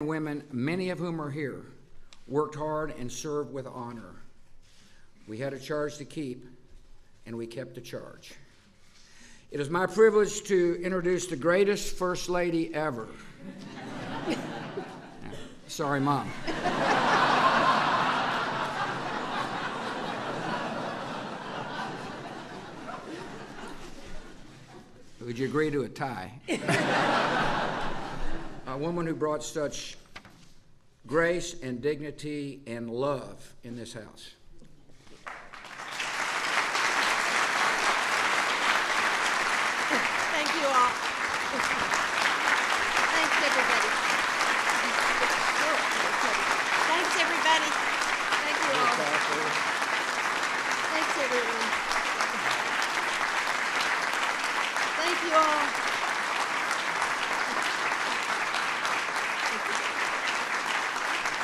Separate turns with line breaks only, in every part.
Women, many of whom are here, worked hard and served with honor. We had a charge to keep, and we kept the charge. It is my privilege to introduce the greatest First Lady ever. Sorry, Mom. Would you agree to a tie? A woman who brought such grace and dignity and love in this house.
Thank you all. Thanks, everybody. Thanks, everybody. Thank you all. Thanks, everyone. Thank you all.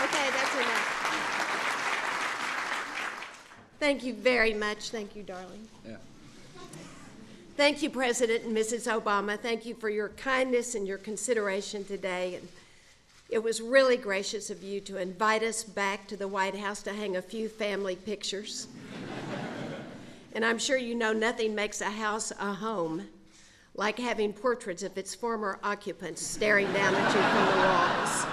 Okay, that's enough. Thank you very much. Thank you, darling.
Yeah.
Thank you, President and Mrs. Obama. Thank you for your kindness and your consideration today. And it was really gracious of you to invite us back to the White House to hang a few family pictures. And I'm sure you know nothing makes a house a home like having portraits of its former occupants staring down at you from the walls.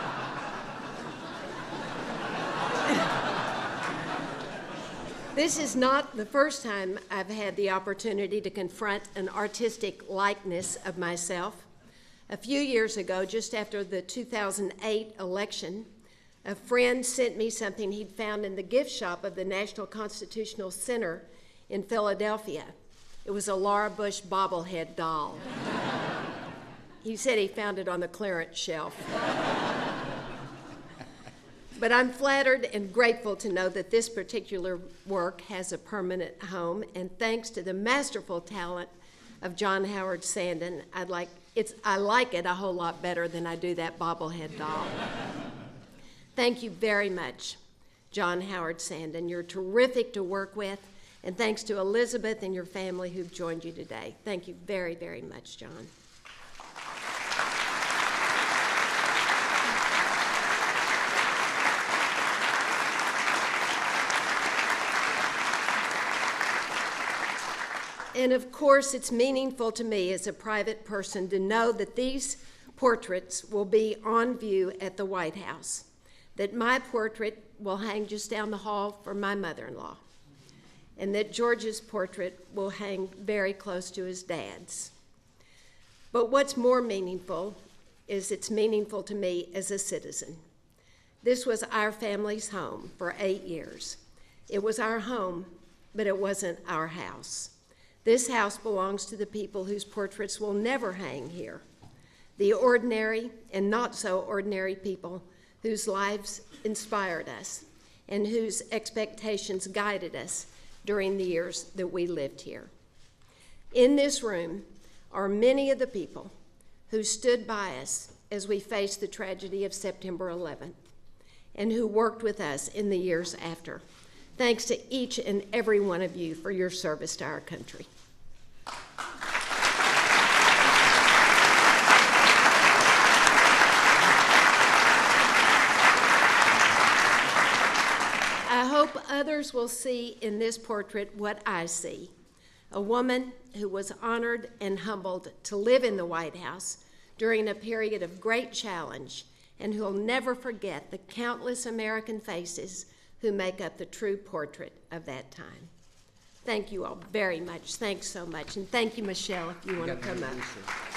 This is not the first time I've had the opportunity to confront an artistic likeness of myself. A few years ago, just after the 2008 election, a friend sent me something he'd found in the gift shop of the National Constitutional Center in Philadelphia. It was a Laura Bush bobblehead doll. He said he found it on the clearance shelf. But I'm flattered and grateful to know that this particular work has a permanent home, and thanks to the masterful talent of John Howard Sandin, I like it a whole lot better than I do that bobblehead doll. Thank you very much, John Howard Sandin. You're terrific to work with, and thanks to Elizabeth and your family who've joined you today. Thank you very, very much, John. And of course, it's meaningful to me as a private person to know that these portraits will be on view at the White House, that my portrait will hang just down the hall for my mother-in-law, and that George's portrait will hang very close to his dad's. But what's more meaningful is it's meaningful to me as a citizen. This was our family's home for 8 years. It was our home, but it wasn't our house. This house belongs to the people whose portraits will never hang here, the ordinary and not so ordinary people whose lives inspired us and whose expectations guided us during the years that we lived here. In this room are many of the people who stood by us as we faced the tragedy of September 11th and who worked with us in the years after. Thanks to each and every one of you for your service to our country. I hope others will see in this portrait what I see, a woman who was honored and humbled to live in the White House during a period of great challenge, and who'll never forget the countless American faces who make up the true portrait of that time. Thank you all very much. Thanks so much. And thank you, Michelle, if you want to come up.